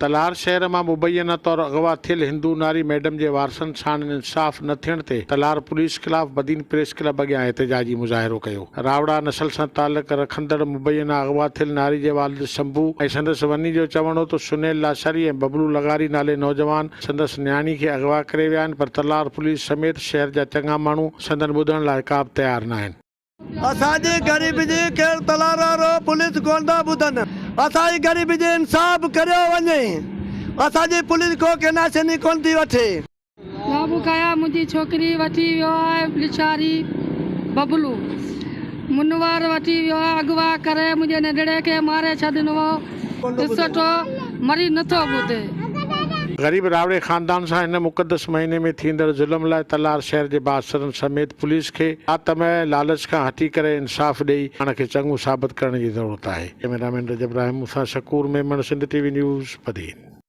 तलार शहर में मुबैना तौर अगवा थियल हिंदू नारी मैडम के वारसन सां इंसाफ न थियण ते तलार पुलिस खिलाफ बदीन प्रेस क्लब अॻियां एहतजाजी मुज़ाहिरो कयो। रावड़ा नस्ल से ताल्लुक़ रखंदड़ मुबैना अगवा थियल नारी के वालिद शंभू ऐं संदसि वनी जो चवण हो तो सुनील लाशारी ऐं बबलू लगारी नाले नौजवान संदसि न्याणी के अगवा करे विया आहिनि, पर तलार पुलिस समेत शहर जा चङा माण्हू संदन ॿुधण लाइ का बि तयार न आहिनि। असांजी ग़रीबी जी केरु तलार वारो पुलिस कोन था ॿुधनि। असांजी ग़रीबी जी इंसाफ़ करियो वञे। असांजी पुलिस को केनाशनी कोन थी वठे। बाबू खाया मुंहिंजी छोकिरी वठी वियो आहे लिशारी बबलू, मुनवर वठी वियो आहे अगवा करे मुंहिंजे नंढड़े खे मारे छॾिनो हो। ॾिसो मरी नथो ॿुधे। गरीब रावड़े खानदान से इन मुक़दस महीने में थींदड़ जुल्म लाइ तलार शहर के बादशाहन समेत पुलिस के आतमय लालच का हटी करे इंसाफ ॾेई पाण खे चङो साबित करण की ज़रूरत है। कैमरामैन रजब इब्राहिम सां शकूर मेमन, सिंध टीवी न्यूज़, बदीन।